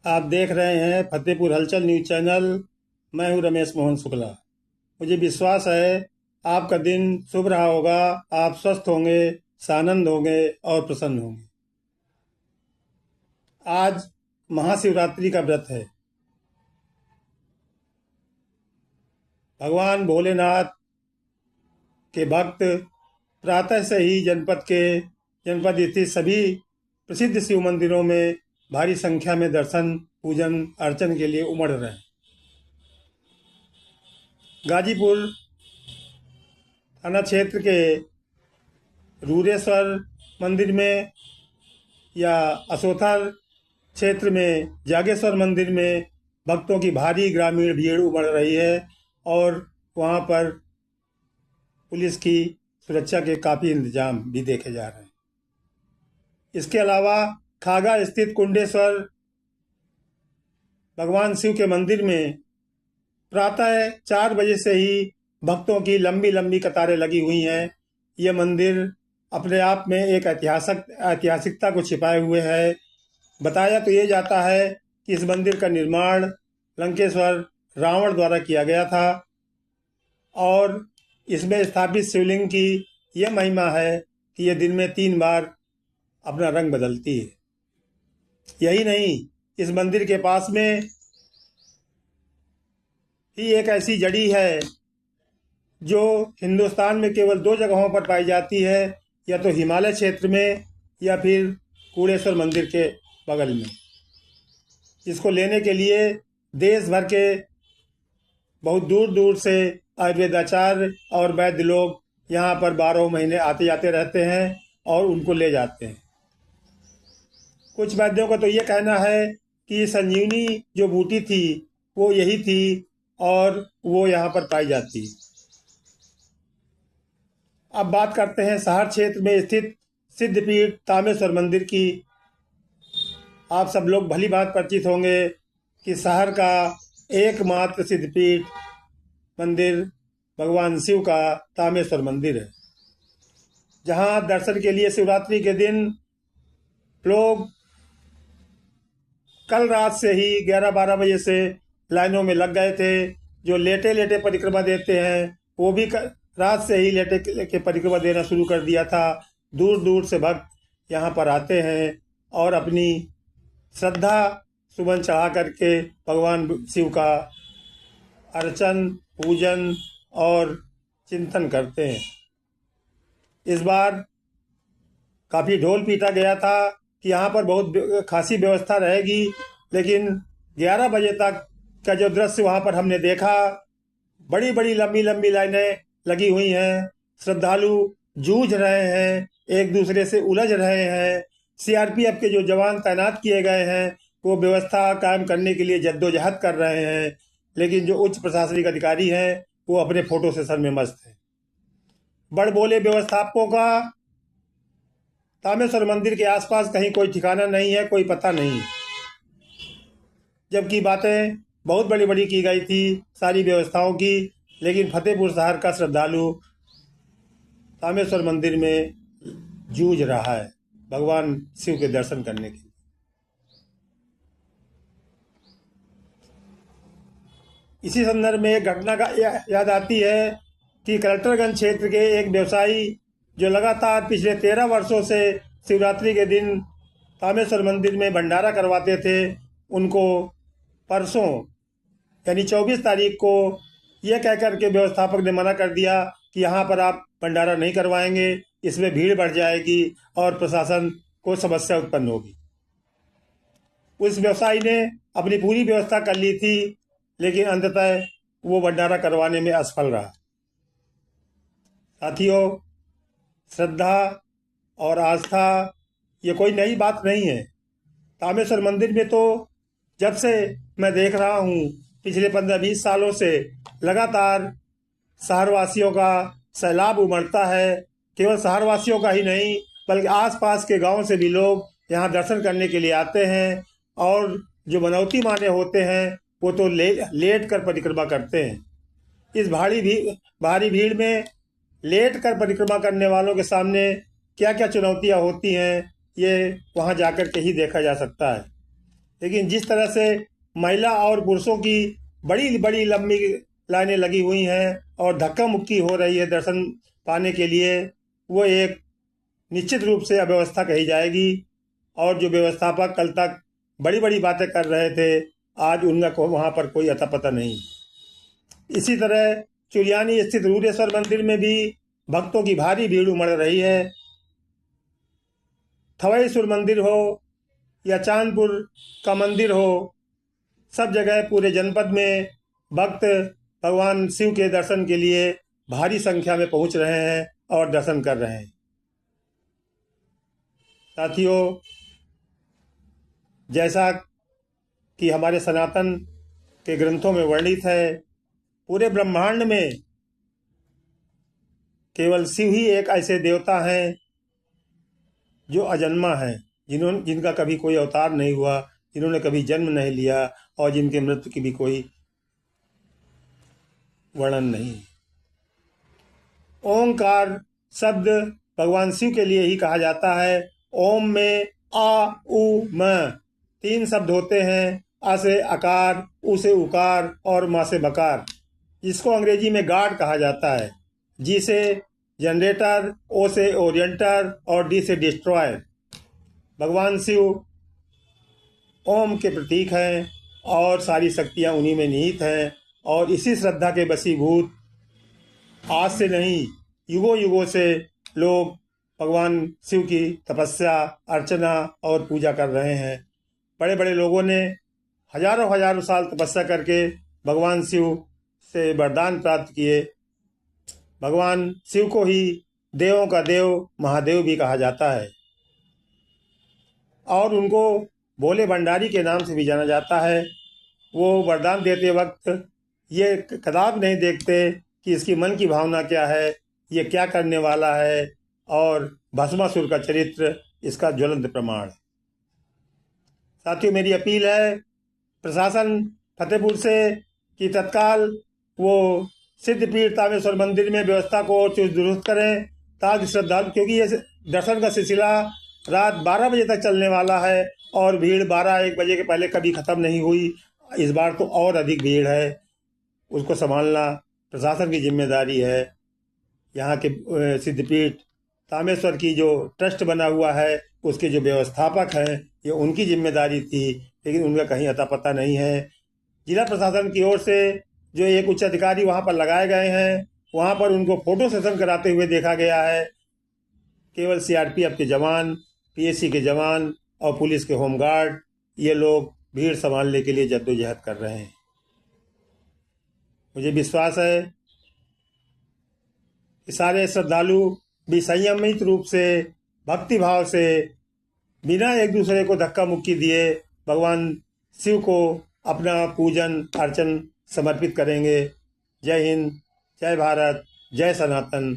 आप देख रहे हैं फतेहपुर हलचल न्यूज चैनल। मैं हूं रमेश मोहन शुक्ला। मुझे विश्वास है आपका दिन शुभ रहा होगा। आप स्वस्थ होंगे, सानंद होंगे और प्रसन्न होंगे। आज महाशिवरात्रि का व्रत है। भगवान भोलेनाथ के भक्त प्रातः से ही जनपद स्थित सभी प्रसिद्ध शिव मंदिरों में भारी संख्या में दर्शन, पूजन, अर्चन के लिए उमड़ रहे हैं। गाजीपुर थाना क्षेत्र के रूरेश्वर मंदिर में या असोथर क्षेत्र में जागेश्वर मंदिर में भक्तों की भारी ग्रामीण भीड़ उमड़ रही है और वहां पर पुलिस की सुरक्षा के काफ़ी इंतजाम भी देखे जा रहे हैं। इसके अलावा खागा स्थित कुंडेश्वर भगवान शिव के मंदिर में प्रातः 4 बजे से ही भक्तों की लंबी लंबी कतारें लगी हुई हैं। यह मंदिर अपने आप में एक ऐतिहासिकता को छिपाए हुए है। बताया तो ये जाता है कि इस मंदिर का निर्माण लंकेश्वर रावण द्वारा किया गया था और इसमें स्थापित शिवलिंग की यह महिमा है कि यह दिन में 3 बार अपना रंग बदलती है। यही नहीं, इस मंदिर के पास में ही एक ऐसी जड़ी है जो हिंदुस्तान में केवल 2 जगहों पर पाई जाती है, या तो हिमालय क्षेत्र में या फिर कुंडेश्वर मंदिर के बगल में। इसको लेने के लिए देश भर के बहुत दूर दूर से आयुर्वेदाचार्य और वैद्य लोग यहाँ पर 12 महीने आते जाते रहते हैं और उनको ले जाते हैं। कुछ वैद्यों का तो ये कहना है कि संजीवनी जो बूटी थी वो यही थी और वो यहाँ पर पाई जाती। अब बात करते हैं शहर क्षेत्र में स्थित सिद्धपीठ तामेश्वर मंदिर की। आप सब लोग भली बात परिचित होंगे कि शहर का एकमात्र सिद्धपीठ मंदिर भगवान शिव का तामेश्वर मंदिर है, जहां दर्शन के लिए शिवरात्रि के दिन लोग कल रात से ही 11-12 बजे से लाइनों में लग गए थे। जो लेटे लेटे परिक्रमा देते हैं वो भी रात से ही लेटे के परिक्रमा देना शुरू कर दिया था। दूर दूर से भक्त यहाँ पर आते हैं और अपनी श्रद्धा सुमन चढ़ा करके भगवान शिव का अर्चन, पूजन और चिंतन करते हैं। इस बार काफ़ी ढोल पीटा गया था कि यहाँ पर बहुत खासी व्यवस्था रहेगी, लेकिन 11 बजे तक का जो दृश्य वहाँ पर हमने देखा, बड़ी बड़ी लंबी लंबी लाइनें लगी हुई हैं। श्रद्धालु जूझ रहे हैं, एक दूसरे से उलझ रहे हैं। सीआरपीएफ के जो जवान तैनात किए गए हैं वो व्यवस्था कायम करने के लिए जद्दोजहद कर रहे हैं, लेकिन जो उच्च प्रशासनिक अधिकारी हैं वो अपने फोटो सेशन में मस्त हैं। बड़बोले व्यवस्थापकों का तामेश्वर मंदिर के आसपास कहीं कोई ठिकाना नहीं है, कोई पता नहीं, जबकि बातें बहुत बड़ी बड़ी की गई थी सारी व्यवस्थाओं की। लेकिन फतेहपुर शहर का श्रद्धालु तामेश्वर मंदिर में जूझ रहा है भगवान शिव के दर्शन करने के लिए। इसी संदर्भ में एक घटना का याद आती है कि कलेक्टरगंज क्षेत्र के एक व्यवसायी जो लगातार पिछले 13 वर्षों से शिवरात्रि के दिन तामेश्वर मंदिर में भंडारा करवाते थे, उनको परसों यानी 24 तारीख को यह कहकर के व्यवस्थापक ने मना कर दिया कि यहाँ पर आप भंडारा नहीं करवाएंगे, इसमें भीड़ बढ़ जाएगी और प्रशासन को समस्या उत्पन्न होगी। उस व्यवसायी ने अपनी पूरी व्यवस्था कर ली थी, लेकिन अंततः वो भंडारा करवाने में असफल रहा। साथियों, श्रद्धा और आस्था ये कोई नई बात नहीं है। तामेश्वर मंदिर में तो जब से मैं देख रहा हूँ पिछले 15-20 सालों से लगातार शहरवासियों का सैलाब उमड़ता है। केवल शहरवासियों का ही नहीं बल्कि आसपास के गांव से भी लोग यहाँ दर्शन करने के लिए आते हैं और जो मनौती माने होते हैं वो तो लेट कर परिक्रमा करते हैं। इस भारी भीड़ में लेट कर परिक्रमा करने वालों के सामने क्या क्या चुनौतियाँ होती हैं ये वहाँ जाकर के ही देखा जा सकता है। लेकिन जिस तरह से महिला और पुरुषों की बड़ी बड़ी लंबी लाइनें लगी हुई हैं और धक्का मुक्की हो रही है दर्शन पाने के लिए, वो एक निश्चित रूप से अव्यवस्था कही जाएगी। और जो व्यवस्थापक कल तक बड़ी बड़ी बातें कर रहे थे, आज उनका वहाँ पर कोई अता पता नहीं। इसी तरह चुलियानी स्थित रूडेश्वर मंदिर में भी भक्तों की भारी भीड़ उमड़ रही है। थवईसुर मंदिर हो या चांदपुर का मंदिर हो, सब जगह पूरे जनपद में भक्त भगवान शिव के दर्शन के लिए भारी संख्या में पहुंच रहे हैं और दर्शन कर रहे हैं। साथियों, जैसा कि हमारे सनातन के ग्रंथों में वर्णित है, पूरे ब्रह्मांड में केवल शिव ही एक ऐसे देवता हैं जो अजन्मा हैं, जिनका कभी कोई अवतार नहीं हुआ, जिन्होंने कभी जन्म नहीं लिया और जिनके मृत्यु की भी कोई वर्णन नहीं। ओंकार शब्द भगवान शिव के लिए ही कहा जाता है। ओम में आ उ म 3 शब्द होते हैं। आ से आकार, उ से उकार और मा से बकार, जिसको अंग्रेजी में गॉड कहा जाता है। जी से जनरेटर, ओ से ओरिएंटर और डी से डिस्ट्रॉयर। भगवान शिव ओम के प्रतीक हैं और सारी शक्तियाँ उन्हीं में निहित हैं। और इसी श्रद्धा के वशीभूत आज से नहीं, युगों युगों से लोग भगवान शिव की तपस्या, अर्चना और पूजा कर रहे हैं। बड़े बड़े लोगों ने हजारों हजारों साल तपस्या करके भगवान शिव से वरदान प्राप्त किए। भगवान शिव को ही देवों का देव, महादेव भी कहा जाता है और उनको भोले भंडारी के नाम से भी जाना जाता है। वो वरदान देते वक्त ये कदाप नहीं देखते कि इसकी मन की भावना क्या है, ये क्या करने वाला है, और भस्मासुर का चरित्र इसका ज्वलंत प्रमाण। साथियों, मेरी अपील है प्रशासन फतेहपुर से कि तत्काल वो सिद्धपीठ तामेश्वर मंदिर में व्यवस्था को और चुस्त दुरुस्त करें, ताकि श्रद्धालु, क्योंकि ये दर्शन का सिलसिला रात 12 बजे तक चलने वाला है और भीड़ 12-1 बजे के पहले कभी ख़त्म नहीं हुई। इस बार तो और अधिक भीड़ है, उसको संभालना प्रशासन की जिम्मेदारी है। यहाँ के सिद्धपीठ तामेश्वर की जो ट्रस्ट बना हुआ है, उसके जो व्यवस्थापक हैं, ये उनकी जिम्मेदारी थी, लेकिन उनका कहीं अता पता नहीं है। जिला प्रशासन की ओर से जो एक उच्च अधिकारी वहाँ पर लगाए गए हैं, वहाँ पर उनको फोटो सेशन कराते हुए देखा गया है। केवल सीआरपीएफ के जवान, पीएसी के जवान और पुलिस के होमगार्ड, ये लोग भीड़ संभालने के लिए जद्दोजहद कर रहे हैं। मुझे विश्वास है कि सारे श्रद्धालु भी संयमित रूप से, भक्ति भाव से, बिना एक दूसरे को धक्का मुक्की दिए भगवान शिव को अपना पूजन अर्चन समर्पित करेंगे। जय हिंद, जय भारत, जय सनातन।